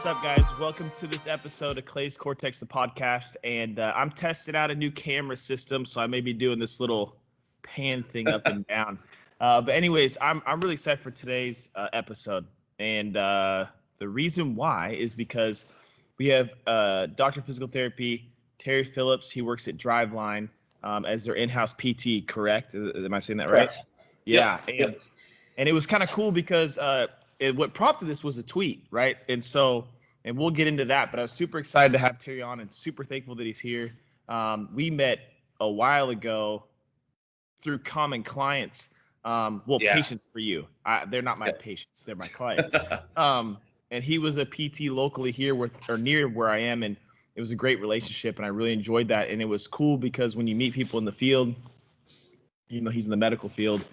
What's up, guys? Welcome to this episode of Clay's Cortex, the podcast. And I'm testing out a new camera system, so I may be doing this little pan thing up and down. But anyways, I'm really excited for today's episode. And the reason why is because we have Dr. Physical Therapy, Terry Phillips. He works at Driveline as their in-house PT, correct? Am I saying that right? Correct. Yeah. Yep. And it was kind of cool because what prompted this was a tweet, right? And we'll get into that, but I was super excited to have Terry on and super thankful that he's here. We met a while ago through common clients. Patients for you. They're not my patients, they're my clients. And he was a PT locally here near where I am, and it was a great relationship, and I really enjoyed that. And it was cool because when you meet people in the field, he's in the medical field,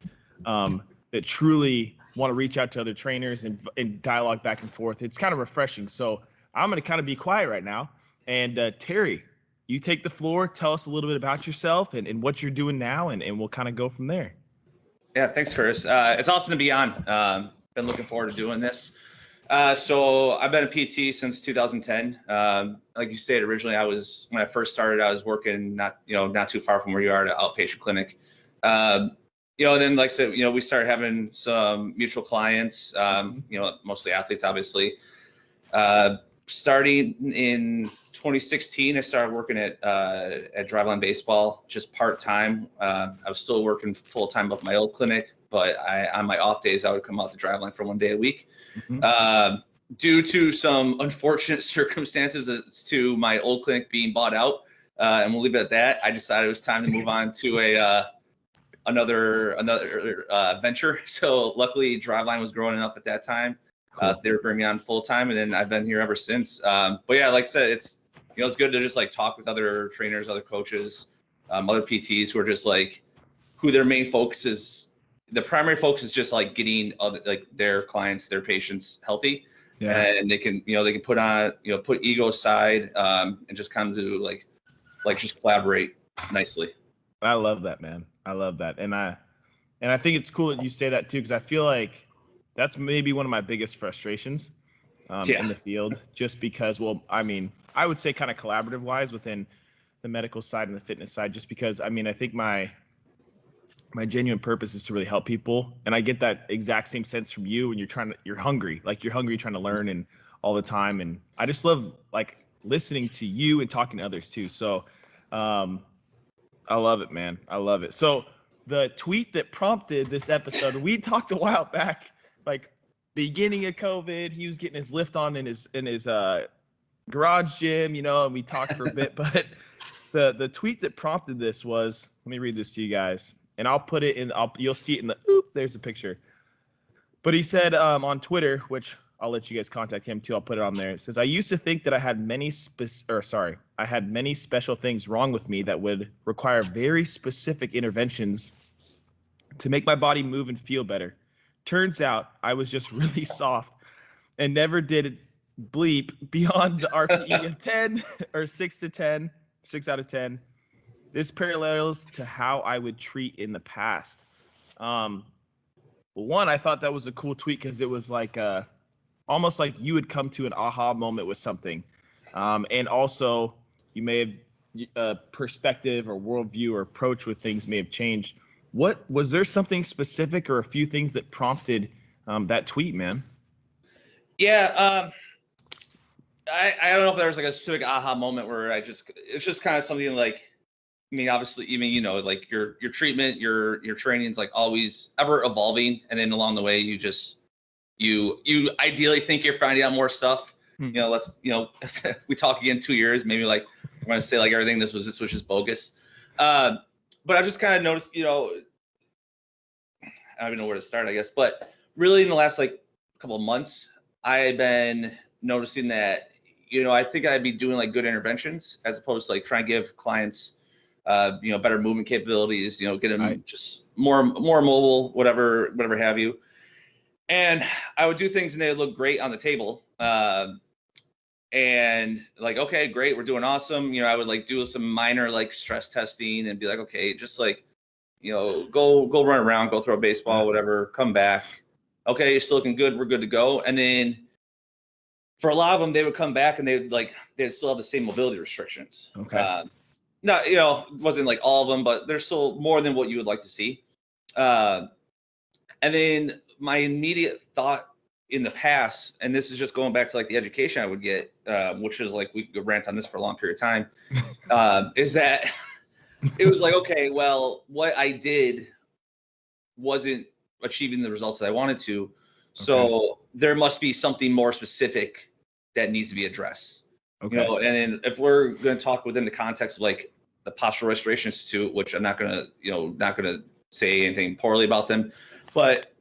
that truly want to reach out to other trainers and dialogue back and forth. It's kind of refreshing. So I'm going to kind of be quiet right now. And Terry, you take the floor. Tell us a little bit about yourself and what you're doing now, and we'll kind of go from there. Yeah, thanks, Curtis. It's awesome to be on. Been looking forward to doing this. So I've been a PT since 2010. Like you said, originally when I first started, I was working not too far from where you are at an outpatient clinic. Then like I said, we started having some mutual clients, mostly athletes, obviously. Starting in 2016, I started working at Driveline Baseball, just part-time. I was still working full-time up my old clinic, but on my off days, I would come out to Driveline for 1 day a week. Mm-hmm. Due to some unfortunate circumstances as to my old clinic being bought out, and we'll leave it at that, I decided it was time to move on to another venture. So luckily Driveline was growing enough at that time. Cool. They were bringing me on full time, and then I've been here ever since. But yeah, like I said, it's good to just like talk with other trainers, other coaches, other PTs who are just like who their main focus is. The primary focus is just like getting their clients, their patients healthy. Yeah. And they can put ego aside and just kind of do like just collaborate nicely. I love that, man. I love that. And I think it's cool that you say that too, because I feel like that's maybe one of my biggest frustrations in the field, just because, I would say kind of collaborative wise within the medical side and the fitness side, just because, I think my genuine purpose is to really help people. And I get that exact same sense from you when you're hungry trying to learn and all the time. And I just love like listening to you and talking to others too. So, I love it, man. I love it. So the tweet that prompted this episode, we talked a while back, like beginning of COVID, he was getting his lift on in his garage gym, and we talked for a bit, but the tweet that prompted this was, let me read this to you guys, and I'll put it in, you'll see it in there's a picture. But he said on Twitter, which I'll let you guys contact him too. I'll put it on there. It says, I used to think that I had many special things wrong with me that would require very specific interventions to make my body move and feel better. Turns out I was just really soft and never did bleep beyond the RPE of 10 or 6 out of 10. This parallels to how I would treat in the past. One, I thought that was a cool tweet because it was like almost like you would come to an aha moment with something. And also you may have perspective or worldview or approach with things may have changed. Was there something specific or a few things that prompted that tweet, man? Yeah. I don't know if there was like a specific aha moment where it's just kind of something like, obviously, like your treatment, your training is like always ever evolving. And then along the way, you ideally think you're finding out more stuff. We talk again 2 years, maybe like I'm going to say like everything this was just bogus. But I just kind of noticed, I don't even know where to start, I guess. But really in the last like couple of months, I've been noticing that, I think I'd be doing like good interventions as opposed to like trying to give clients, better movement capabilities, get them just more mobile, whatever have you. And I would do things and they would look great on the table. And like, okay, great, we're doing awesome. I would like do some minor like stress testing and be like, okay, just like, go run around, go throw a baseball, whatever, come back. Okay, you're still looking good, we're good to go. And then for a lot of them, they would come back and they'd still have the same mobility restrictions. Okay. Not, it wasn't like all of them, but there's still more than what you would like to see. And then my immediate thought in the past, and this is just going back to like the education I would get, which is like, we could rant on this for a long period of time, is that it was like, okay, well, what I did wasn't achieving the results that I wanted to. So there must be something more specific that needs to be addressed. Okay. And then if we're going to talk within the context of like the Postural Restoration Institute, which I'm not going to say anything poorly about them, but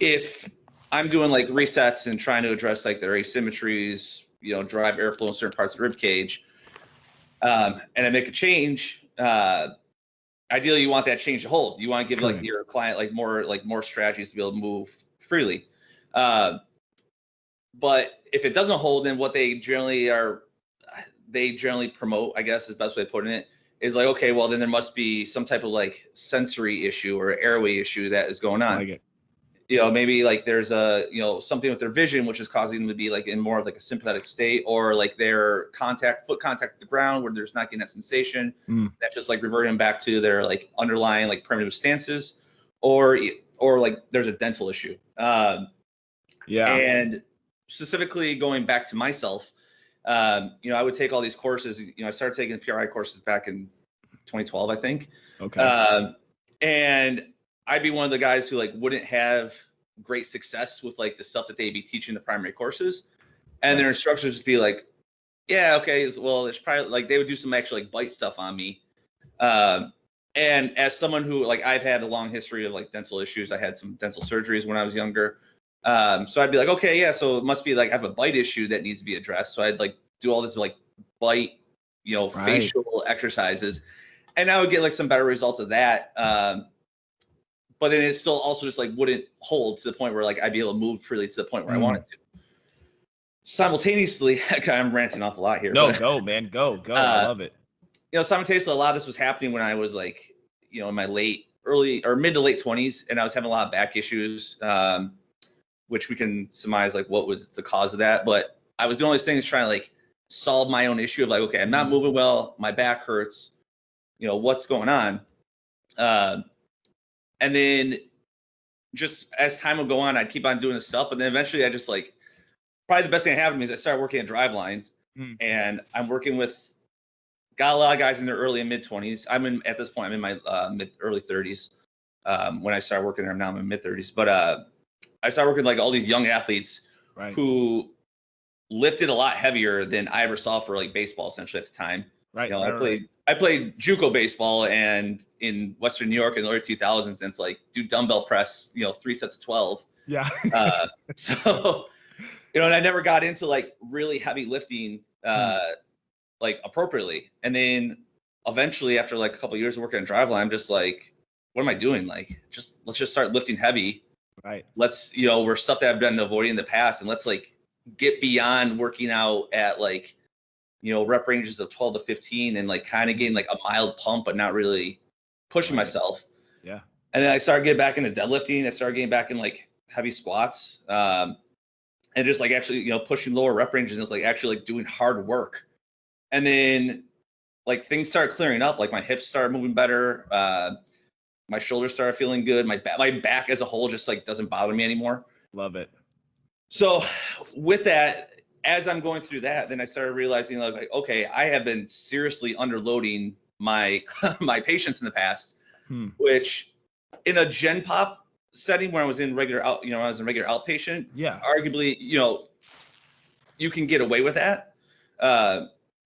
if I'm doing like resets and trying to address like their asymmetries, drive airflow in certain parts of the rib cage, and I make a change, ideally you want that change to hold. You want to give like your client like more strategies to be able to move freely. But if it doesn't hold, then what they generally promote, I guess is the best way of putting it, is like, okay, well then there must be some type of like sensory issue or airway issue that is going on. Like maybe like there's a, something with their vision, which is causing them to be like in more of like a sympathetic state, or like their foot contact with the ground where there's not getting that sensation, that's just like reverting back to their like underlying like primitive stances, or like there's a dental issue. And specifically going back to myself, I would take all these courses. I started taking the PRI courses back in 2012, I think. Okay. And I'd be one of the guys who like wouldn't have great success with like the stuff that they'd be teaching the primary courses, and their instructors would be like, yeah, okay, well, it's probably like they would do some actual like bite stuff on me. And as someone who like I've had a long history of like dental issues, I had some dental surgeries when I was younger. So I'd be like, okay, yeah, so it must be like I have a bite issue that needs to be addressed. So I'd like do all this like bite, facial exercises, and I would get like some better results of that. But then it still also just like wouldn't hold to the point where like I'd be able to move freely to the point where I wanted to. Simultaneously, I'm ranting off a lot here. No, go, man, go. I love it. Simultaneously, a lot of this was happening when I was like, in my mid to late 20s, and I was having a lot of back issues, which we can surmise like what was the cause of that. But I was doing all these things trying to like solve my own issue of like, okay, I'm not moving well, my back hurts, what's going on? And then just as time would go on, I'd keep on doing this stuff. But then eventually I just like, probably the best thing that happened to me is I started working at Driveline, and I'm working with, got a lot of guys in their early and mid 20s. At this point, I'm in my early 30s. When I started working there, now I'm in mid 30s. But I started working with like all these young athletes who lifted a lot heavier than I ever saw for like baseball essentially at the time. Right. I played JUCO baseball and in Western New York in the early 2000s, and it's like do dumbbell press, 3 sets of 12. Yeah. So, and I never got into like really heavy lifting like appropriately. And then eventually after like a couple of years of working on Driveline, I'm just like, what am I doing? Like, let's just start lifting heavy. Right. Let's, we're stuff that I've been avoiding in the past, and let's like get beyond working out at like, rep ranges of 12 to 15 and like kind of getting like a mild pump, but not really pushing myself. Yeah. And then I started getting back into deadlifting. I started getting back in like heavy squats, and just like actually, pushing lower rep ranges and like actually like doing hard work. And then like things started clearing up, like my hips started moving better. My shoulders started feeling good. My back as a whole just like doesn't bother me anymore. Love it. So with that, as I'm going through that, then I started realizing like, okay, I have been seriously underloading my my patients in the past, which in a Gen Pop setting where I was in regular outpatient, arguably, you can get away with that,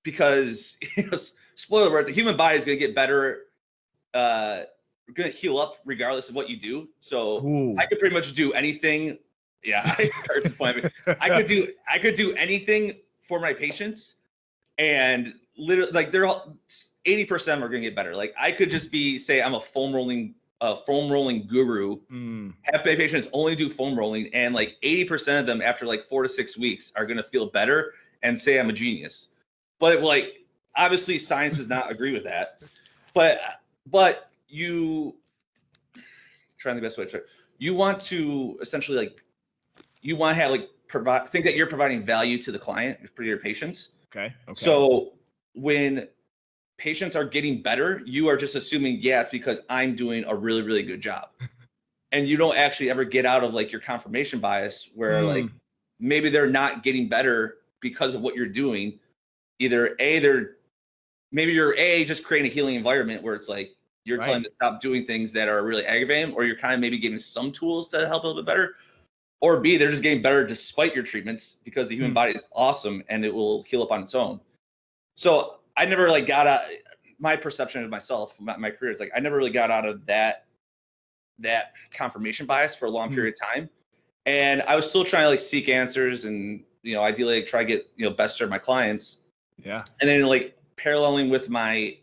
because spoiler alert, the human body is going to get better, going to heal up regardless of what you do. So I could pretty much do anything. Yeah, I could do anything for my patients, and literally like they're all 80% of them are going to get better. Like I could just say I'm a foam rolling guru, have my patients only do foam rolling, and like 80% of them after like 4 to 6 weeks are going to feel better and say I'm a genius. But like obviously science does not agree with that. But you trying the best way to try. You want to essentially like, you want to have like think that you're providing value to the client, for your patients. Okay. So when patients are getting better, you are just assuming, yeah, it's because I'm doing a really, really good job. And you don't actually ever get out of like your confirmation bias where like maybe they're not getting better because of what you're doing. Either maybe you're just creating a healing environment where it's like you're telling them to stop doing things that are really aggravating them, or you're kind of maybe giving some tools to help a little bit better. Or B, they're just getting better despite your treatments because the human body is awesome and it will heal up on its own. So I never like got out, my perception of myself, my career is like, I never really got out of that confirmation bias for a long period of time. And I was still trying to like seek answers and, ideally like, try to get, best serve my clients. Yeah. And then like paralleling with my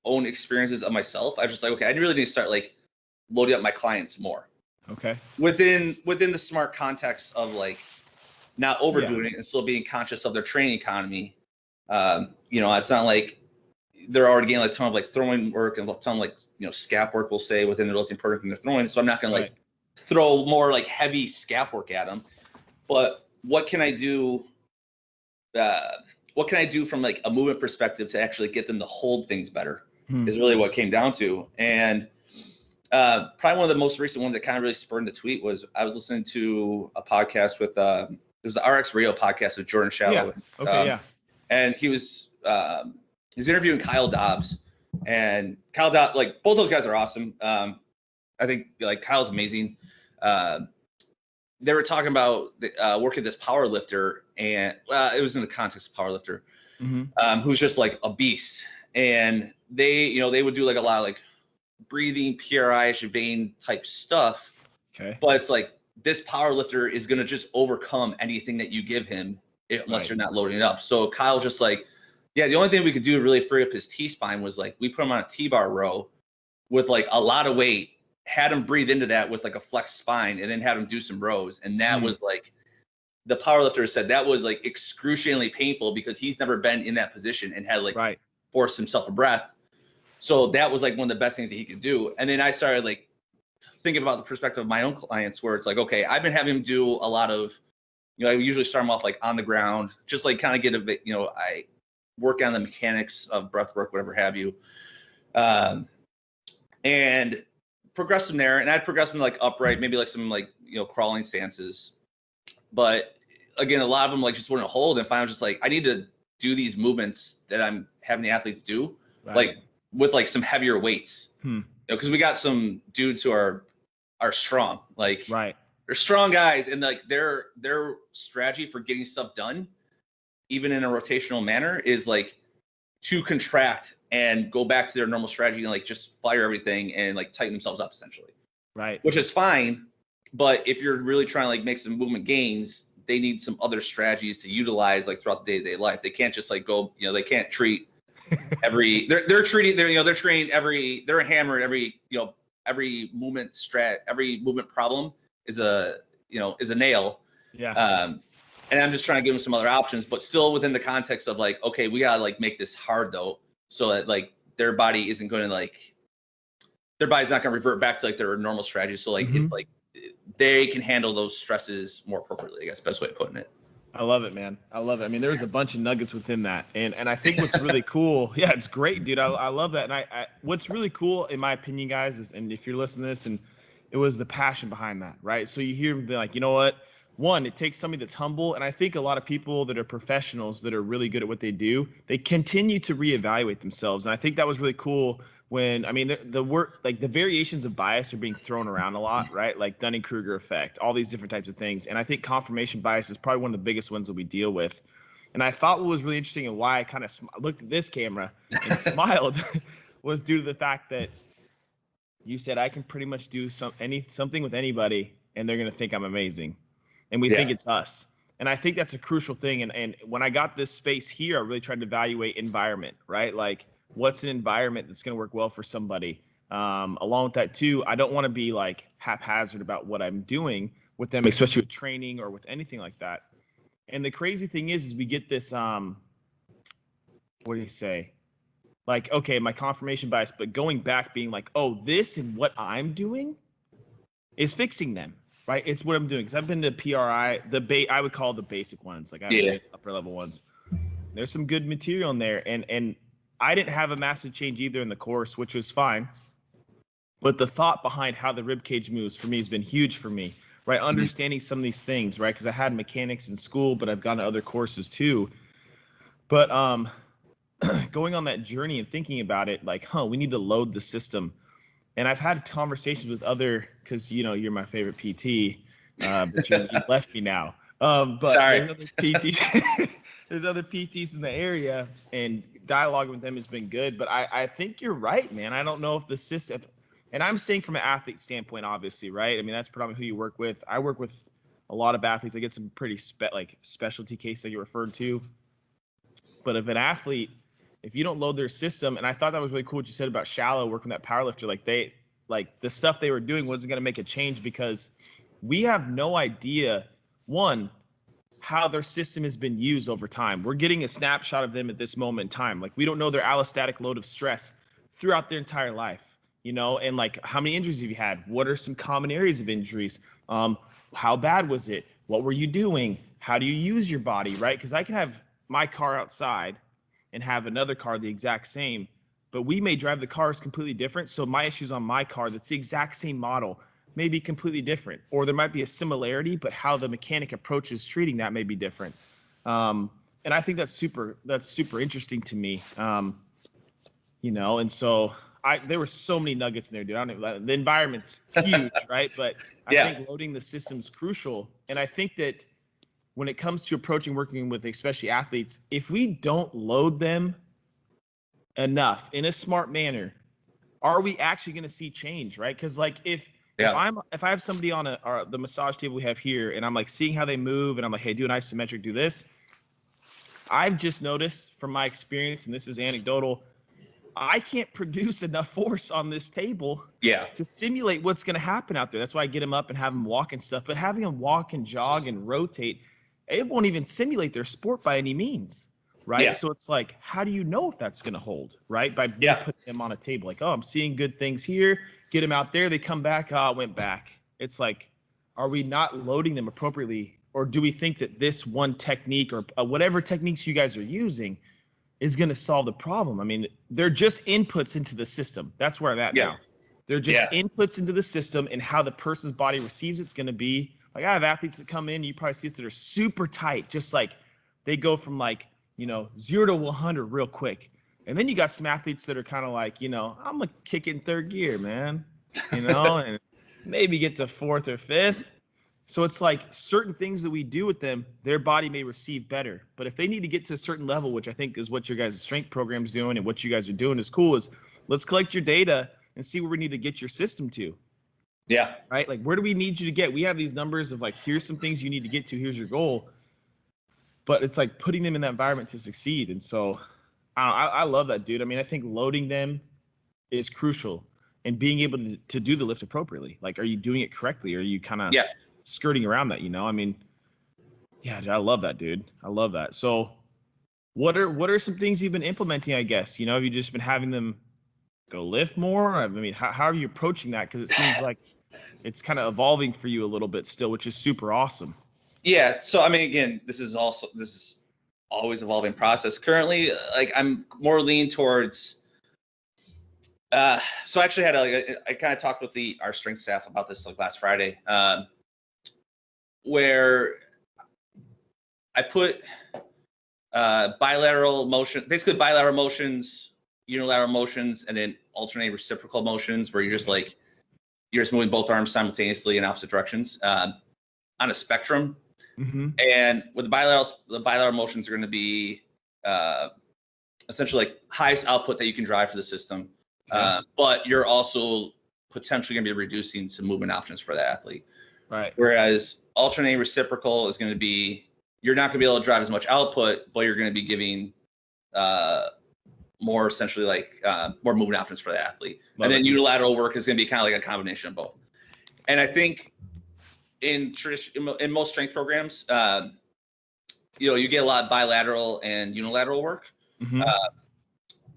own experiences of myself, I was just like, okay, I really need to start like loading up my clients more. Okay. Within the smart context of like not overdoing it and still being conscious of their training economy. It's not like they're already getting like a ton of like throwing work and a ton of like, scap work, we'll say, within their lifting program they're throwing. So I'm not going to like throw more like heavy scap work at them. But what can I do? What can I do from like a movement perspective to actually get them to hold things better is really what it came down to. And probably one of the most recent ones that kind of really spurred the tweet was I was listening to a podcast with it was the RX Radio podcast with Jordan Shallow. And he was interviewing Kyle Dobbs, and Kyle Dobbs, like both those guys are awesome. I think like Kyle's amazing. They were talking about working this power lifter, and it was in the context of power lifter, who's just like a beast. And they would do like a lot of like breathing, PRI-ish vein type stuff. Okay. But it's like this power lifter is gonna just overcome anything that you give him unless you're not loading it up. So Kyle just like, the only thing we could do to really free up his T-spine was like we put him on a T-bar row with like a lot of weight, had him breathe into that with like a flexed spine, and then had him do some rows. And that was like, the power lifter said that was like excruciatingly painful because he's never been in that position and had like forced himself a breath. So that was like one of the best things that he could do. And then I started like thinking about the perspective of my own clients where it's like, okay, I've been having him do a lot of, I usually start them off like on the ground, just like kind of get a bit, I work on the mechanics of breath work, whatever have you. And progress them there. And I'd progress them like upright, maybe like some like, crawling stances. But again, a lot of them like just wouldn't hold. And finally I was just like, I need to do these movements that I'm having the athletes do, like with like some heavier weights, because we got some dudes who are strong, like they're strong guys, and like their strategy for getting stuff done, even in a rotational manner, is like to contract and go back to their normal strategy and like just fire everything and like tighten themselves up essentially. Which is fine, but if you're really trying to like make some movement gains, they need some other strategies to utilize like throughout the day-to-day life. They can't just like go, they can't treat every they're training every, they're hammered every movement every movement problem is a nail. And I'm just trying to give them some other options, but still within the context of like, okay, we gotta like make this hard though, so that like their body isn't going to like, their body's not going to revert back to like their normal strategy. So like it's like they can handle those stresses more appropriately, I guess, best way of putting it. I love it, man. I love it. I mean, there's a bunch of nuggets within that. And I think what's really cool, it's great, dude. I love that. And I what's really cool, in my opinion, guys, is, and if you're listening to this, and it was the passion behind that, right? So you hear them be like, you know what? One, it takes somebody that's humble. And I think a lot of people that are professionals that are really good at what they do, they continue to reevaluate themselves. And I think that was really cool when, I mean, the work, like the variations of bias are being thrown around a lot, right? Like Dunning-Kruger effect, all these different types of things. And I think confirmation bias is probably one of the biggest ones that we deal with. And I thought what was really interesting and why I kind of looked at this camera and smiled was due to the fact that you said I can pretty much do something with anybody and they're going to think I'm amazing. And we think it's us. And I think that's a crucial thing. And when I got this space here, I really tried to evaluate environment, right? Like, what's an environment that's going to work well for somebody? Along with that too, I don't want to be like haphazard about what I'm doing with them, especially with training or with anything like that. And the crazy thing is we get this, what do you say? Like, okay, my confirmation bias, but going back being like, oh, this and what I'm doing is fixing them. right? It's what I'm doing because I've been to PRI, I would call the basic ones, like I haven't been upper level ones. There's some good material in there, and I didn't have a massive change either in the course, which was fine. But the thought behind how the rib cage moves for me has been huge for me, right? Understanding some of these things, right? Because I had mechanics in school, but I've gone to other courses too. But going on that journey and thinking about it, like, we need to load the system. And I've had conversations with other, because you're my favorite PT, but you left me now. But sorry. There's other PTs. There's other PTs in the area, and dialogue with them has been good. But I think you're right, man. I don't know if the system, and I'm saying from an athlete standpoint, obviously, right? I mean, that's predominantly who you work with. I work with a lot of athletes. I get some pretty specialty cases that you referred to. But if an athlete, if you don't load their system, and I thought that was really cool what you said about shallow working that powerlifter, like the stuff they were doing wasn't going to make a change because we have no idea, one, how their system has been used over time. We're getting a snapshot of them at this moment in time. Like, we don't know their allostatic load of stress throughout their entire life, and like, how many injuries have you had? What are some common areas of injuries? How bad was it? What were you doing? How do you use your body, right? Because I can have my car outside and have another car the exact same, but we may drive the cars completely different. So my issues on my car that's the exact same model may be completely different, or there might be a similarity, but how the mechanic approaches treating that may be different. And I think that's super interesting to me. And so there were so many nuggets in there, dude. The environment's huge, right? But I think loading the system's crucial. And I think that when it comes to working with especially athletes, if we don't load them enough in a smart manner, are we actually going to see change, right? Because like if I have somebody on the massage table we have here, and I'm like seeing how they move, and I'm like, hey, do an isometric, do this. I've just noticed from my experience, and this is anecdotal, I can't produce enough force on this table to simulate what's going to happen out there. That's why I get them up and have them walk and stuff. But having them walk and jog and rotate, it won't even simulate their sport by any means, right? Yeah. So it's like, how do you know if that's going to hold, right? By putting them on a table, like, I'm seeing good things here. Get them out there. They come back. It went back. It's like, are we not loading them appropriately? Or do we think that this one technique or whatever techniques you guys are using is going to solve the problem? I mean, they're just inputs into the system. That's where I'm at now. They're just inputs into the system, and how the person's body receives it's going to be. Like, I have athletes that come in, you probably see this, that are super tight, just like they go from 0 to 100 real quick. And then you got some athletes that are kind of like, I'm going to kick it in third gear, man, and maybe get to fourth or fifth. So it's like certain things that we do with them, their body may receive better. But if they need to get to a certain level, which I think is what your guys' strength program's doing and what you guys are doing is cool, is let's collect your data and see where we need to get your system to. Yeah. Right? Like, where do we need you to get? We have these numbers of like, here's some things you need to get to. Here's your goal. But it's like putting them in that environment to succeed. And so I love that, dude. I mean, I think loading them is crucial, and being able to do the lift appropriately. Like, are you doing it correctly? Or are you kind of skirting around that, I mean, I love that, dude. I love that. So what are some things you've been implementing, I guess? Have you just been having them go lift more? I mean, how are you approaching that? Because it seems like it's kind of evolving for you a little bit still, which is super awesome. Yeah. So, I mean, again, this is always evolving process. Currently, like, I'm more lean towards, so I actually had I kind of talked with our strength staff about this like last Friday, where I put bilateral motions, unilateral motions, and then alternate reciprocal motions, where you're just moving both arms simultaneously in opposite directions on a spectrum. Mm-hmm. And with the bilateral motions are going to be essentially like highest output that you can drive for the system. But you're also potentially going to be reducing some movement options for the athlete. Right. Whereas alternating reciprocal is going to be, you're not going to be able to drive as much output, but you're going to be giving more essentially like more movement options for the athlete. And then unilateral work is going to be kind of like a combination of both. And I think in most strength programs, you get a lot of bilateral and unilateral work,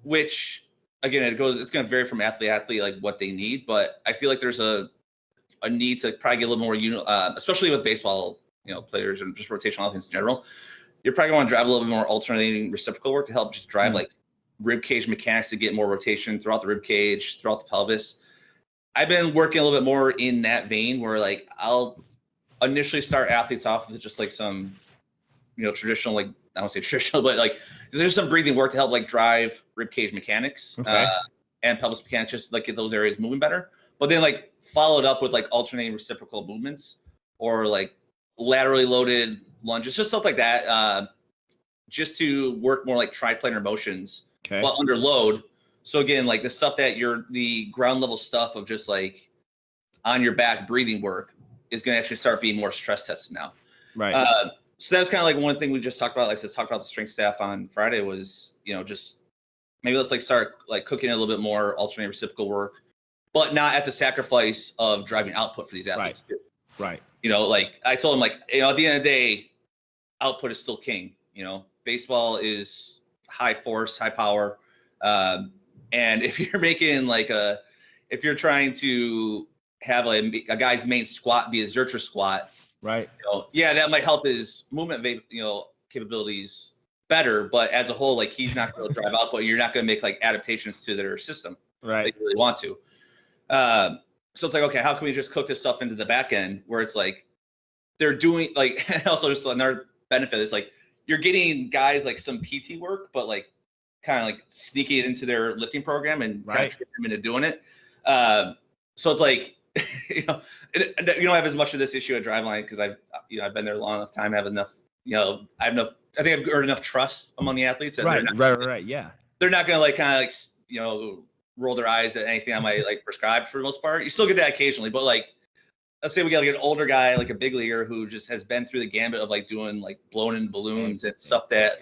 which again, it's going to vary from athlete to athlete, like what they need. But I feel like there's a need to probably get a little more, especially with baseball, players and just rotational offense in general. You're probably going to drive a little bit more alternating reciprocal work to help just drive like rib cage mechanics to get more rotation throughout the rib cage, throughout the pelvis. I've been working a little bit more in that vein where like I'll initially start athletes off with just like some, traditional, like I don't say traditional, but like there's some breathing work to help like drive rib cage mechanics and pelvis mechanics, just like get those areas moving better. But then like follow it up with like alternating reciprocal movements or like laterally loaded lunges, just stuff like that, just to work more like triplanar motions while under load. So again, like the stuff that the ground level stuff of just like on your back breathing work is going to actually start being more stress tested now. Right. So that's kind of like one thing we just talked about. Like I said, talked about the strength staff on Friday was, just maybe let's like start like cooking a little bit more alternating reciprocal work, but not at the sacrifice of driving output for these athletes. Right. Like I told him, like, at the end of the day, output is still king. Baseball is high force, high power. And if you're making like if you're trying to have a guy's main squat be a Zercher squat, right? That might help his movement, capabilities better. But as a whole, like he's not going to drive output. You're not going to make like adaptations to their system, right? They really want to. So it's like, okay, how can we just cook this stuff into the back end where it's like they're doing like, and also just another benefit is like you're getting guys like some PT work, but like kind of like sneaking it into their lifting program and kind of trick them into doing it. So it's like, you don't have as much of this issue at Driveline because I've been there long enough time. I have enough, I think I've earned enough trust among the athletes. That Right. Yeah. They're not going to like kind of like, roll their eyes at anything I might like prescribe for the most part. You still get that occasionally, but like, let's say we got like an older guy, like a big leaguer who just has been through the gambit of like doing like blown in balloons and stuff that,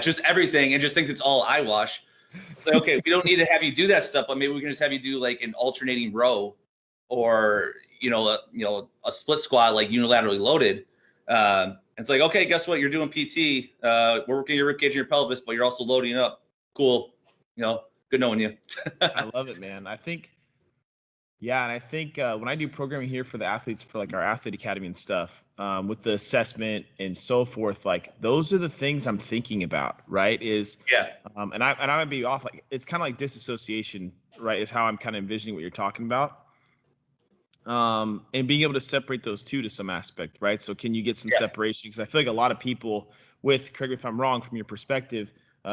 just everything and just thinks it's all eyewash. It's like, okay, we don't need to have you do that stuff, but maybe we can just have you do like an alternating row or, a split squat, like unilaterally loaded. It's like, okay, guess what? You're doing PT. We're working your ribcage and your pelvis, but you're also loading up. Cool. Good knowing you. I love it, man. I think, and I think when I do programming here for the athletes for like our athlete academy and stuff, with the assessment and so forth, like those are the things I'm thinking about, right? And I might be off, like it's kind of like disassociation, right? Is how I'm kind of envisioning what you're talking about. And being able to separate those two to some aspect, right? So can you get some separation? Because I feel like a lot of people correct me if I'm wrong, from your perspective,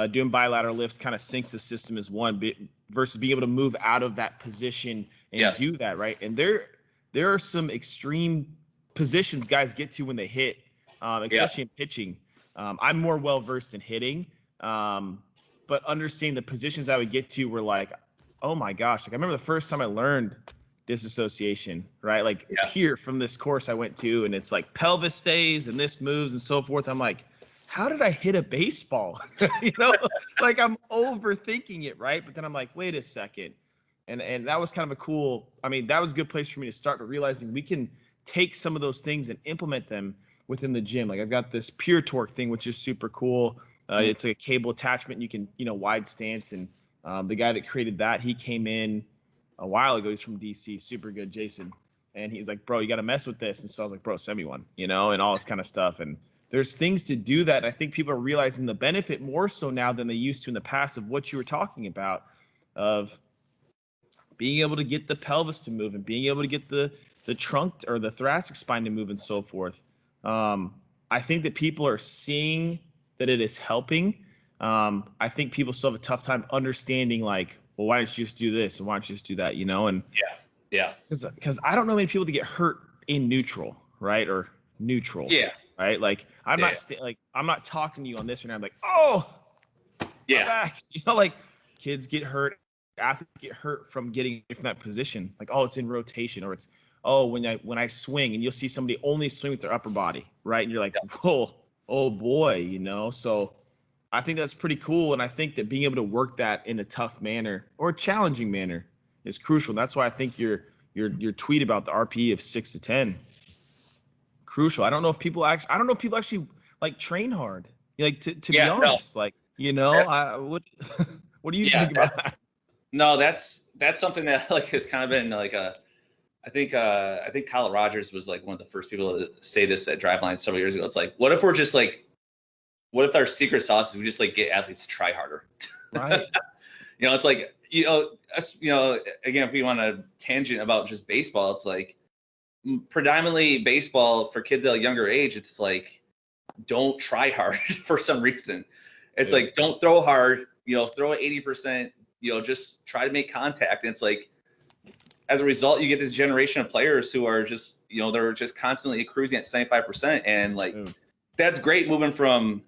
doing bilateral lifts kind of sinks the system as one versus being able to move out of that position and do that, right? And there are some extreme positions guys get to when they hit, especially in pitching. I'm more well-versed in hitting, but understanding the positions I would get to were like, oh my gosh. Like I remember the first time I learned disassociation, right? Like here from this course I went to, and it's like pelvis stays and this moves and so forth. I'm like, how did I hit a baseball? Like I'm overthinking it, right? But then I'm like, wait a second. And that was kind of that was a good place for me to start realizing we can take some of those things and implement them within the gym. Like I've got this Pure Torque thing, which is super cool. It's like a cable attachment. You can, wide stance. And the guy that created that, he came in a while ago. He's from DC, super good, Jason. And he's like, bro, you got to mess with this. And so I was like, bro, send me one, and all this kind of stuff. And there's things to do that. I think people are realizing the benefit more so now than they used to in the past of what you were talking about, of being able to get the pelvis to move and being able to get the trunk or the thoracic spine to move and so forth. I think that people are seeing that it is helping. I think people still have a tough time understanding, like, well, why don't you just do this and why don't you just do that, And because I don't know many people that get hurt in neutral, right? Or neutral. Right? Like I'm not talking to you on this, and I'm like, oh, my back. Like kids get hurt, athletes get hurt from getting from that position. Like, oh, it's in rotation, or it's when I swing, and you'll see somebody only swing with their upper body, right? And you're like, whoa, oh boy, So I think that's pretty cool, and I think that being able to work that in a tough manner or a challenging manner is crucial. And that's why I think your tweet about the RPE of 6 to 10. Crucial. I don't know if people actually like train hard. Like to be honest, what what do you think about that? No, that's something that like has kind of been like I think Kyle Rogers was like one of the first people to say this at Driveline several years ago. It's like, what if our secret sauce is we just like get athletes to try harder? Right. It's like, again, if we want a tangent about just baseball, it's like predominantly baseball for kids at a younger age. It's like, don't try hard for some reason. It's like, don't throw hard, throw at 80%, just try to make contact. And it's like, as a result, you get this generation of players who are just, they're just constantly cruising at 75%. And like, that's great moving from,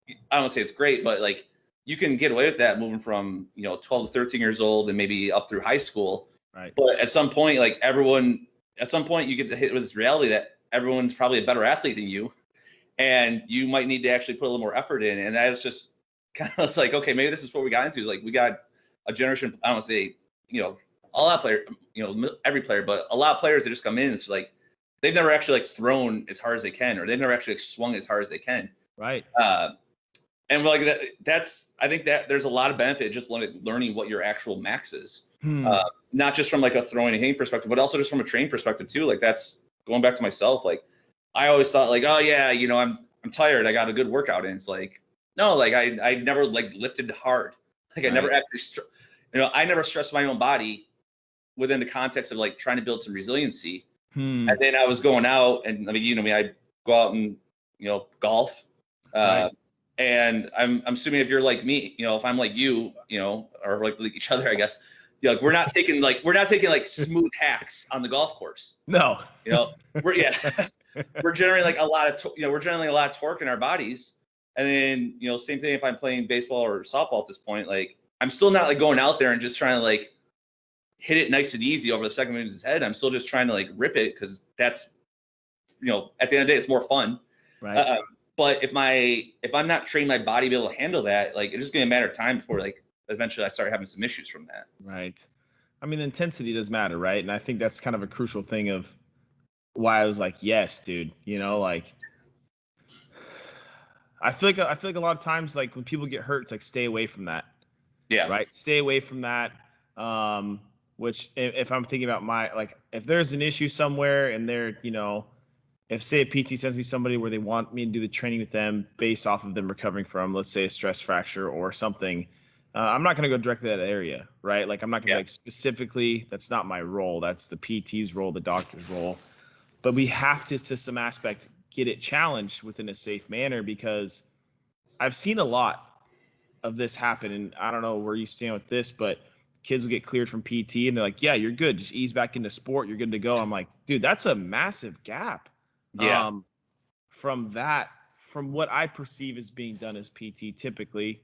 I don't want to say it's great, but like, you can get away with that moving from, 12 to 13 years old and maybe up through high school. Right. But at some point, you get to hit with this reality that everyone's probably a better athlete than you. And you might need to actually put a little more effort in. And that was just kind of like, okay, maybe this is what we got into. Like, we got a generation, I don't want to say, a lot of players, every player, but a lot of players that just come in. It's like, they've never actually like thrown as hard as they can, or they've never actually like, swung as hard as they can. Right. And like I think that there's a lot of benefit just learning what your actual max is. Not just from like a throwing and hitting perspective, but also just from a training perspective too. Like, that's going back to myself. Like, I always thought like, oh yeah, I'm tired, I got a good workout. And it's like, no, like I never like lifted hard. Like, I never actually, I never stressed my own body within the context of like trying to build some resiliency. And then I was going out, and I mean, I go out and golf. And I'm assuming if you're like me, if I'm like you, or like each other, I guess, we're not taking like smooth hacks on the golf course. No. We're generating like a lot of torque in our bodies. And then, same thing if I'm playing baseball or softball at this point, like, I'm still not like going out there and just trying to like hit it nice and easy over the second baseman's head. I'm still just trying to like rip it, because that's, at the end of the day, it's more fun. Right. But if I'm not training my body to be able to handle that, like, it's just gonna be a matter of time before like eventually I start having some issues from that. Right. I mean, the intensity does matter, right? And I think that's kind of a crucial thing of why I was like, yes, dude. Like, I feel like a lot of times, like, when people get hurt, it's like, stay away from that. Yeah. Right. Stay away from that. Which if I'm thinking about like, if there's an issue somewhere and they're, if say a PT sends me somebody where they want me to do the training with them based off of them recovering from, let's say, a stress fracture or something, I'm not going to go directly to that area, right? Like, I'm not going to like specifically, that's not my role. That's the PT's role, the doctor's role. But we have to some aspect, get it challenged within a safe manner, because I've seen a lot of this happen. And I don't know where you stand with this, but kids will get cleared from PT and they're like, yeah, you're good. Just ease back into sport. You're good to go. I'm like, dude, that's a massive gap. Yeah. From what I perceive as being done as PT typically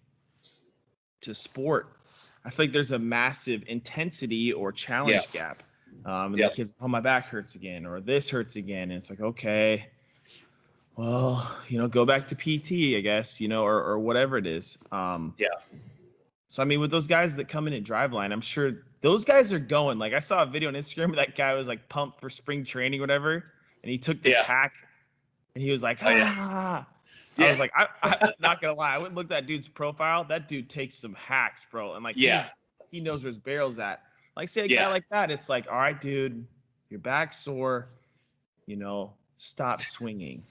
to sport, I feel like there's a massive intensity or challenge gap. And the kids, oh, my back hurts again, or this hurts again. And it's like, okay, well, go back to PT, I guess, or whatever it is. So, I mean, with those guys that come in at Driveline, I'm sure those guys are going. Like, I saw a video on Instagram where that guy was like pumped for spring training, whatever. And he took this hack, and he was like, I was like, I'm not going to lie. I went and looked at that dude's profile. That dude takes some hacks, bro. And like, he knows where his barrel's at. Like, say a guy like that, it's like, all right, dude, your back's sore, stop swinging.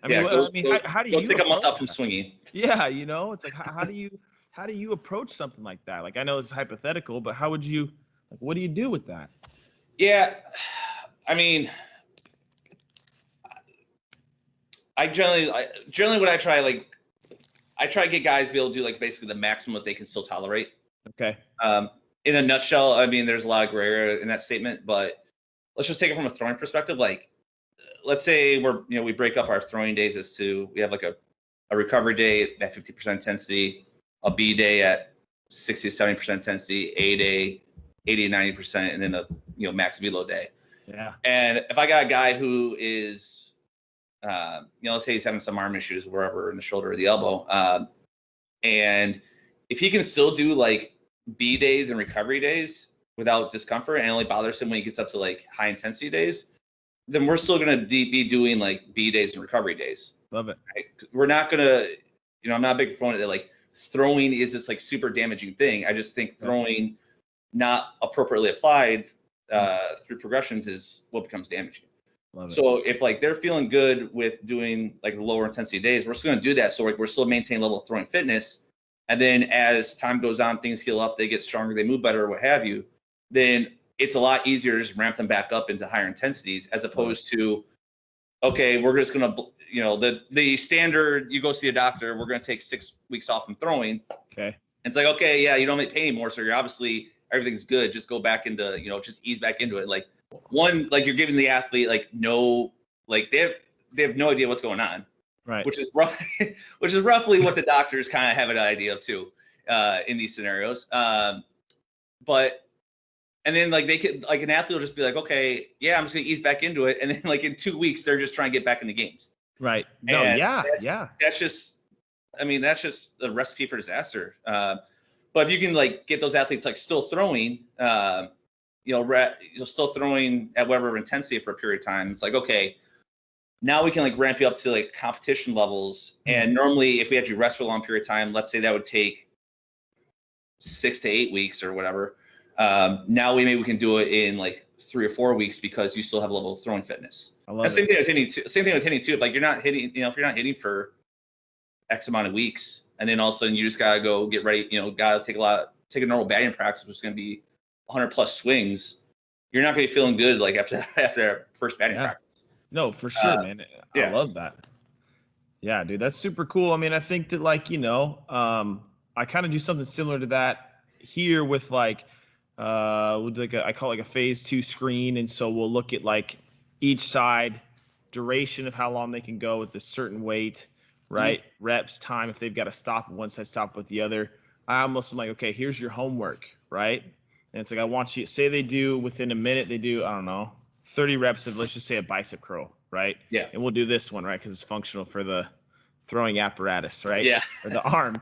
I mean, how do you take a month off from swinging? Yeah. It's like, how do you approach something like that? Like, I know it's hypothetical, but how would you, like, what do you do with that? Yeah. I mean, I generally what I try to get guys to be able to do like basically the maximum what they can still tolerate. Okay. In a nutshell, I mean, there's a lot of gray area in that statement, but let's just take it from a throwing perspective. Like, let's say we break up our throwing days as to, we have like a recovery day at 50% intensity, a B day at 60 to 70% intensity, A day 80 to 90%, and then a max velo day. Yeah. And if I got a guy who is let's say he's having some arm issues wherever in the shoulder or the elbow, and if he can still do like B days and recovery days without discomfort, and it only bothers him when he gets up to like high intensity days, then we're still going to be doing like B days and recovery days. Love it. Right? We're not going to, I'm not a big proponent that like throwing is this like super damaging thing. I just think throwing not appropriately applied through progressions is what becomes damaging. Love it. So if like they're feeling good with doing like lower intensity days, we're still going to do that. So like we're still maintaining level of throwing fitness. And then as time goes on, things heal up, they get stronger, they move better, what have you. Then it's a lot easier to just ramp them back up into higher intensities, as opposed to, okay, we're just going to, you know, the standard, you go see a doctor, we're going to take 6 weeks off from throwing. Okay. And it's like, okay, yeah, you don't make pain anymore, so you're obviously everything's good. Just go back into, you know, just ease back into it. Like one, like you're giving the athlete like no, like they have no idea what's going on, right? Which is roughly what the doctors kind of have an idea of too, in these scenarios. But and then like they could, like an athlete will just be like, okay, yeah, I'm just gonna ease back into it, and then like in 2 weeks they're just trying to get back into games. Right. No. And yeah. That's just, I mean, that's just the recipe for disaster. But if you can like get those athletes like still throwing, you know, still throwing at whatever intensity for a period of time, it's like, okay, now we can like ramp you up to like competition levels. And normally if we had you rest for a long period of time, let's say that would take 6 to 8 weeks or whatever. Now we can do it in like 3 or 4 weeks because you still have a level of throwing fitness. I love Same thing with hitting too. Same thing with hitting too. If like you're not hitting, you know, if you're not hitting for X amount of weeks, and then all of a sudden you just gotta go get ready, you know, gotta take a normal batting practice, which is gonna be 100 plus swings. You're not gonna be feeling good like after first batting practice. No, for sure, man. I love that. Yeah, dude, that's super cool. I mean, I think that like, you know, I kind of do something similar to that here with like, I call it like a phase 2 screen. And so we'll look at like each side, duration of how long they can go with a certain weight, right? Reps, time, if they've got to stop one side, stop with the other. I almost am like, okay, here's your homework, right? And it's like, I want you, say they do within a minute, they do, I don't know, 30 reps of, let's just say a bicep curl, right? Yeah. And we'll do this one, right? Because it's functional for the throwing apparatus, right? Yeah. Or the arm,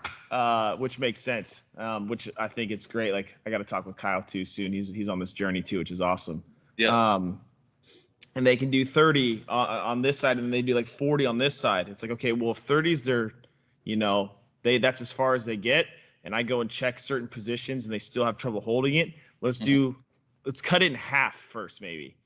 which makes sense, which I think it's great. Like I got to talk with Kyle too soon. He's on this journey too, which is awesome. Yeah. And they can do 30 on this side, and they do like 40 on this side. It's like, okay, well, if 30s, they're, you know, that's as far as they get. And I go and check certain positions, and they still have trouble holding it. Let's cut it in half first, maybe.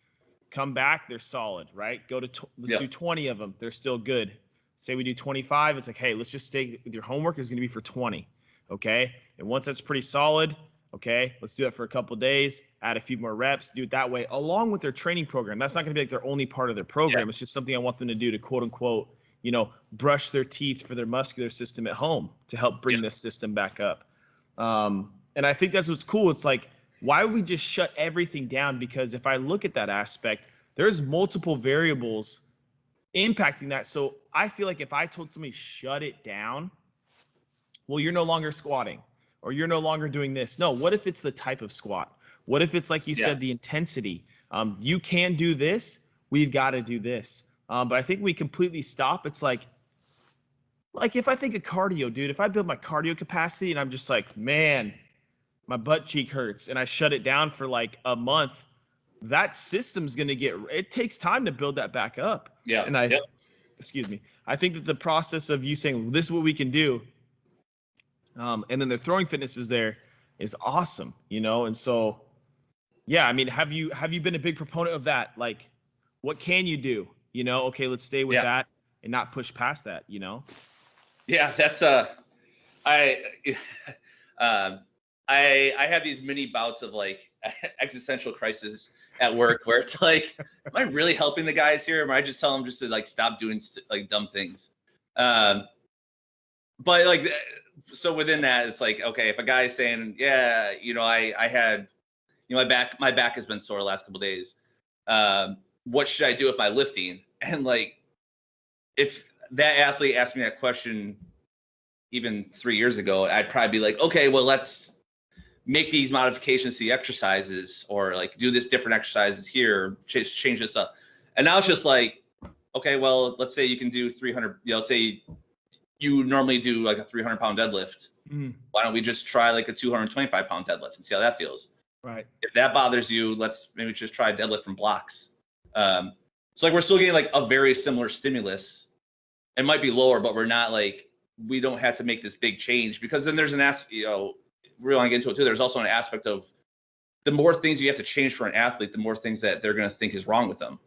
Come back, they're solid, right? Go to let's do 20 of them. They're still good. Say we do 25. It's like, hey, let's just stay with your homework is going to be for 20, okay? And once that's pretty solid, okay, let's do that for a couple of days, add a few more reps, do it that way, along with their training program. That's not going to be like their only part of their program. Yeah. It's just something I want them to do to, quote unquote, you know, brush their teeth for their muscular system at home to help bring this system back up. And I think that's what's cool. It's like, why would we just shut everything down? Because if I look at that aspect, there's multiple variables impacting that. So I feel like if I told somebody shut it down, well, you're no longer squatting, or you're no longer doing this. No, what if it's the type of squat? What if it's like you said, the intensity? You can do this, we've got to do this. But I think we completely stop. It's like if I think of cardio, dude, if I build my cardio capacity and I'm just like, man, my butt cheek hurts, and I shut it down for like a month, that system's going to it takes time to build that back up. Yeah. And excuse me, I think that the process of you saying, this is what we can do, and then the throwing fitness is there, is awesome, you know? And so, yeah, I mean, have you been a big proponent of that? Like, what can you do? You know, okay, let's stay with that and not push past that, you know? Yeah, that's I have these mini bouts of like existential crisis at work where it's like, am I really helping the guys here? Or am I just telling them just to like stop doing like dumb things? But like, so within that, it's like, okay, if a guy is saying, yeah, you know, I had, you know, my back has been sore the last couple of days. What should I do with my lifting? And like, if that athlete asked me that question even 3 years ago, I'd probably be like, okay, well, let's make these modifications to the exercises, or like do this different exercises here, change this up. And now it's just like, okay, well, let's say you can do 300, you know, let's say you normally do like a 300-pound deadlift. Why don't we just try like a 225-pound deadlift and see how that feels? Right. If that bothers you, let's maybe just try a deadlift from blocks. So like we're still getting like a very similar stimulus. It might be lower, but we're not like, we don't have to make this big change, because then there's an aspect, you know, we want to get into it too. There's also an aspect of the more things you have to change for an athlete, the more things that they're going to think is wrong with them.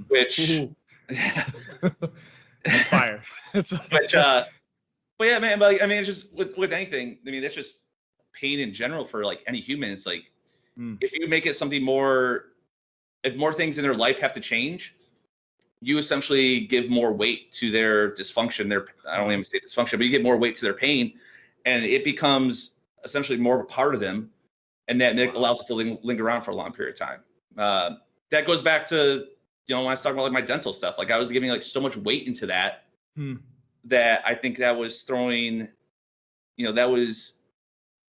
Which, that's fire. That's fire. But yeah, man, but I mean, it's just with anything. I mean, that's just pain in general for like any human. It's like if you make it something more, if more things in their life have to change, you essentially give more weight to their dysfunction. I don't even say dysfunction, but you get more weight to their pain, and it becomes essentially more of a part of them, and that allows it to linger around for a long period of time. That goes back to, you know, when I was talking about like my dental stuff. Like I was giving like so much weight into that. That I think that was throwing, you know, that was,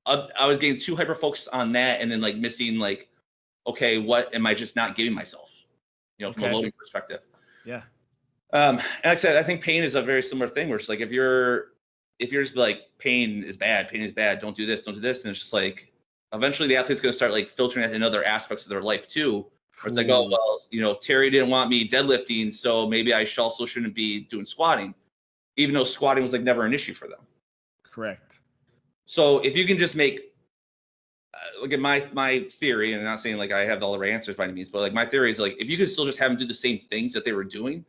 I was getting too hyper focused on that, and then like missing like, okay, what am I just not giving myself, you know, from a loading perspective. Yeah. And like I said, I think pain is a very similar thing where it's like, if you're just like, pain is bad, don't do this. And it's just like, eventually the athlete's going to start like filtering that in other aspects of their life too. Where it's like, oh, well, you know, Terry didn't want me deadlifting, so maybe I also shouldn't be doing squatting, even though squatting was like never an issue for them. Correct. So if you can just make, look at my theory, and I'm not saying like I have all the right answers by any means, but like my theory is like, if you could still just have them do the same things that they were doing,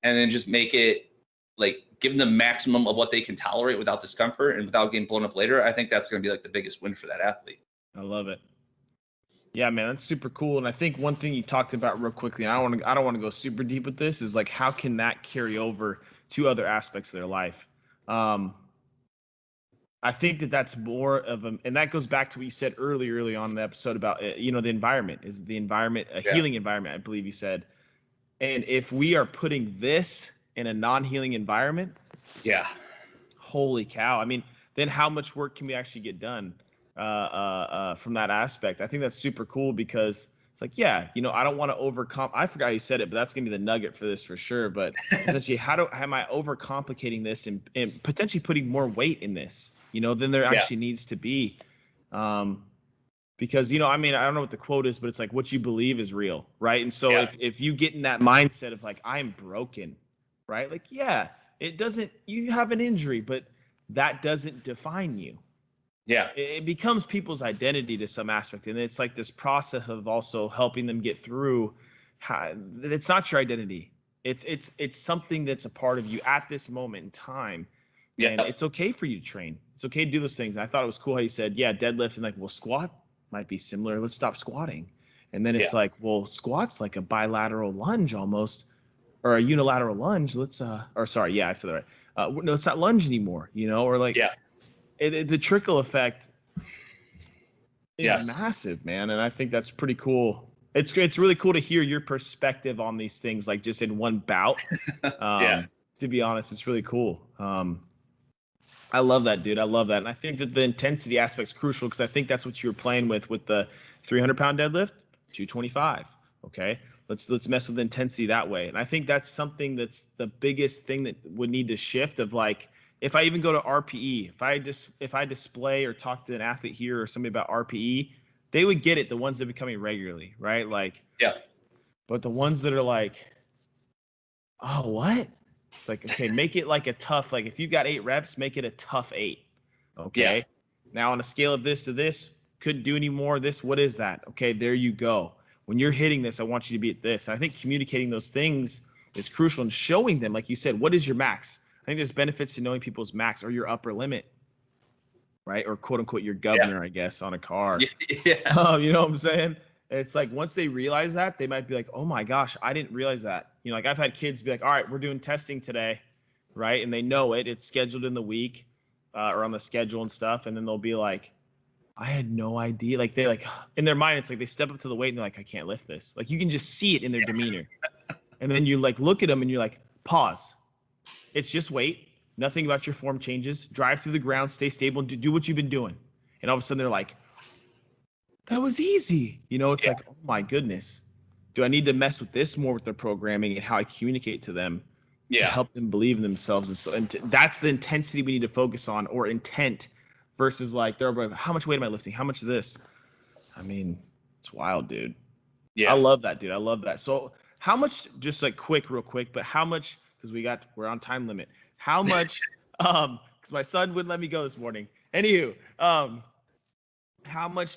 and then just make it like, give them the maximum of what they can tolerate without discomfort and without getting blown up later, I think that's going to be like the biggest win for that athlete. I love it. Yeah, man, that's super cool. And I think one thing you talked about real quickly, and I don't want to go super deep with this, is like, how can that carry over to other aspects of their life? I think that's more of a, and that goes back to what you said early on in the episode about, you know, the environment. Is the environment a healing environment? I believe you said. And if we are putting this in a non-healing environment, holy cow! I mean, then how much work can we actually get done from that aspect? I think that's super cool, because it's like, yeah, you know, I don't want to overcome. I forgot you said it, but that's gonna be the nugget for this for sure. But essentially, am I overcomplicating this and potentially putting more weight in this, you know, than there actually needs to be? Because, you know, I mean, I don't know what the quote is, but it's like, what you believe is real, right? And so if you get in that mindset of like, I'm broken, right? Like, yeah, it doesn't, you have an injury, but that doesn't define you. Yeah. It becomes people's identity to some aspect. And it's like this process of also helping them get through. It's not your identity. It's something that's a part of you at this moment in time. Yeah. And it's okay for you to train. It's okay to do those things. And I thought it was cool how you said, yeah, deadlift, and like, well, squat might be similar. Let's stop squatting. And then it's like, well, squat's like a bilateral lunge almost, or a unilateral lunge. Let's I said that right. No, let's not lunge anymore, you know, or like, the trickle effect is massive, man. And I think that's pretty cool. It's really cool to hear your perspective on these things, like just in one bout. To be honest, it's really cool. I love that, dude. I love that. And I think that the intensity aspect is crucial, because I think that's what you were playing with the 300-pound deadlift, 225. Okay, let's mess with intensity that way. And I think that's something that's the biggest thing that would need to shift. Of like, if I even go to RPE, if I display or talk to an athlete here or somebody about RPE, they would get it. The ones that are becoming regularly, right? Like, but the ones that are like, oh, what? It's like, okay, make it like a tough, like if you got 8 reps, make it a tough 8. Okay. Now on a scale of this to this, couldn't do any more of this. What is that? Okay, there you go. When you're hitting this, I want you to be at this. And I think communicating those things is crucial, and showing them, like you said, what is your max? I think there's benefits to knowing people's max or your upper limit, right? Or quote unquote your governor, I guess, on a car. You know what I'm saying? It's like, once they realize that, they might be like, oh my gosh, I didn't realize that. You know, like I've had kids be like, all right, we're doing testing today, right? And they know it. It's scheduled in the week or on the schedule and stuff. And then they'll be like, I had no idea. Like, they like, in their mind, it's like they step up to the weight and they're like, I can't lift this. Like, you can just see it in their demeanor. And then you like look at them and you're like, pause. It's just weight. Nothing about your form changes. Drive through the ground, stay stable, and do what you've been doing. And all of a sudden they're like, that was easy. You know, it's like, oh my goodness. Do I need to mess with this more with their programming and how I communicate to them to help them believe in themselves? And so, that's the intensity we need to focus on, or intent, versus like, how much weight am I lifting? How much of this? I mean, it's wild, dude. Yeah. I love that, dude. I love that. So how much, just like real quick, but how much, because we're on time limit. How much, because my son wouldn't let me go this morning. Anywho,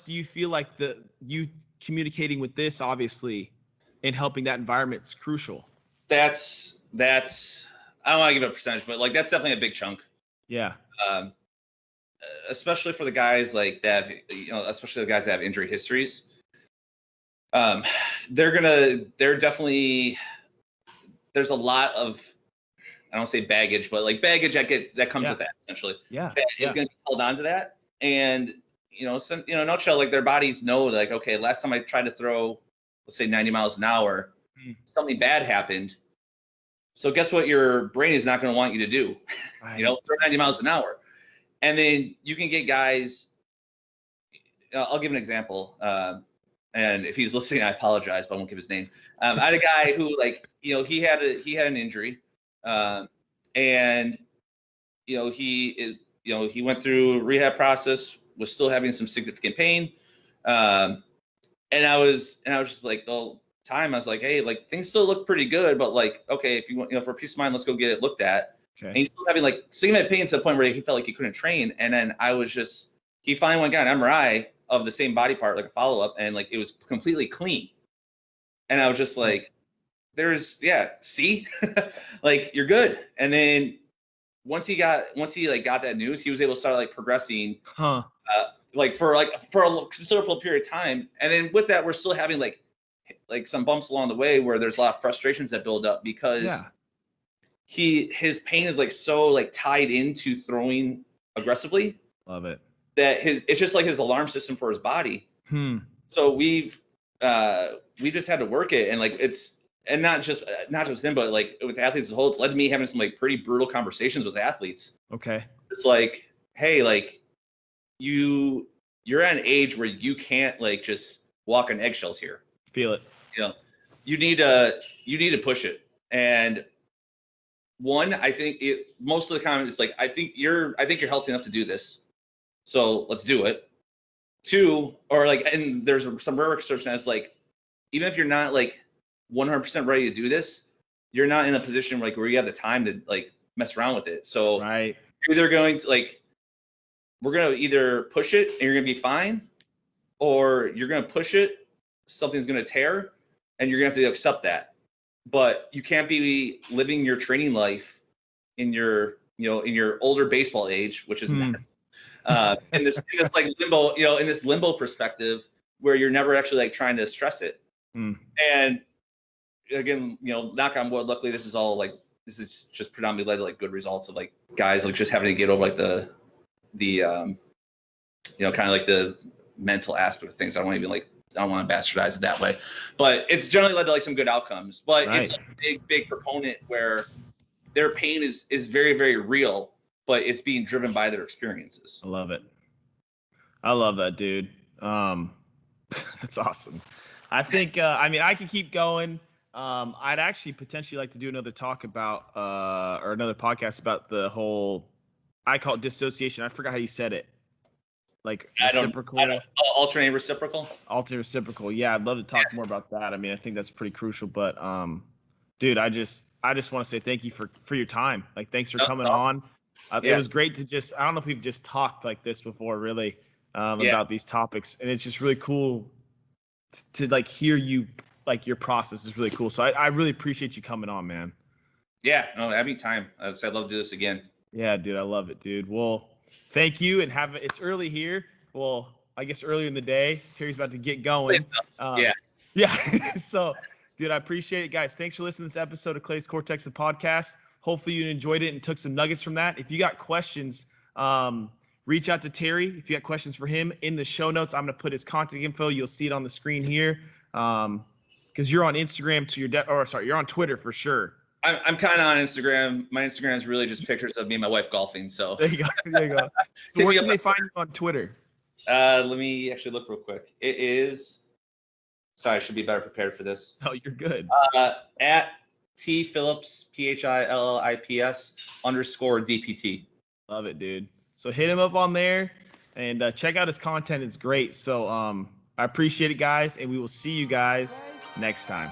do you feel like you communicating with this, obviously, and helping that environment is crucial? That's I don't want to give a percentage, but like that's definitely a big chunk. Yeah. Especially for the guys like that, especially the guys that have injury histories. They're definitely, there's a lot of, I don't say baggage, but like baggage that comes with that essentially. Yeah. That is going to be held on to that. And, nutshell, like their bodies know like, okay, last time I tried to throw, let's say 90 miles an hour, something bad happened. So guess what your brain is not going to want you to do? Right. Throw 90 miles an hour. And then you can get guys, I'll give an example. And if he's listening, I apologize, but I won't give his name. I had a guy who he had an injury. And he went through a rehab process, was still having some significant pain. And I was just like, the whole time I was like, hey, like things still look pretty good, but like, okay, if you want, for peace of mind, let's go get it looked at. Okay. And he's still having like significant pain to the point where he felt like he couldn't train. And then he finally went got an MRI of the same body part, like a follow-up, and like it was completely clean. And I was just like, see, like you're good. And then once he got that news, he was able to start like progressing, like for a considerable period of time. And then with that, we're still having like some bumps along the way where there's a lot of frustrations that build up because his pain is like so like tied into throwing aggressively. Love it. That it's just like his alarm system for his body. So we've just had to work it, and like and not just him, but like with athletes as a whole, it's led to me having some like pretty brutal conversations with athletes. Okay. It's like, hey, like you're at an age where you can't like just walk on eggshells here. Feel it. You need to push it. And one, I think most of the comments is like, I think you're healthy enough to do this. So let's do it. Two, or like, and there's some rare research that's like, even if you're not like 100% ready to do this, you're not in a position like where you have the time to like mess around with it. So you're either going to like, we're going to either push it and you're going to be fine, or you're going to push it, something's going to tear, and you're going to have to accept that. But you can't be living your training life in your older baseball age, which is in this like limbo, in this limbo perspective where you're never actually like trying to stress it. And again, knock on wood, luckily this is just predominantly led to like good results of like guys like just having to get over like the kind of like the mental aspect of things. I don't want to bastardize it that way, but it's generally led to like some good outcomes. But it's a big proponent where their pain is very, very real, but it's being driven by their experiences. I love it. I love that, dude. That's awesome. I think, I can keep going. I'd actually potentially like to do another talk about, or another podcast about the whole, I call it dissociation. I forgot how you said it. Like reciprocal. Alternate reciprocal. Alternate reciprocal. Yeah, I'd love to talk more about that. I mean, I think that's pretty crucial. But, dude, I just want to say thank you for your time. Like, thanks for coming on. It was great to I don't know if we've just talked like this before, really, about these topics, and it's just really cool to like hear you, like your process is really cool. So I really appreciate you coming on, man. Yeah, no, every time. I'd love to do this again. Yeah, dude, I love it, dude. Well, thank you, and it's early here. Well, I guess earlier in the day. Terry's about to get going. Yeah. So, dude, I appreciate it, guys. Thanks for listening to this episode of Clay's Cortex, the podcast. Hopefully you enjoyed it and took some nuggets from that. If you got questions, reach out to Terry. If you got questions for him, in the show notes, I'm going to put his contact info. You'll see it on the screen here. Because you're on Instagram you're on Twitter for sure. I'm kind of on Instagram. My Instagram is really just pictures of me and my wife golfing. So there you go. So where can they find you on Twitter? Let me actually look real quick. It is. Sorry, I should be better prepared for this. Oh, you're good. At T Phillips PHILLIPS _ DPT. Love it, dude. So hit him up on there and check out his content. It's great. So I appreciate it, guys, and we will see you guys next time.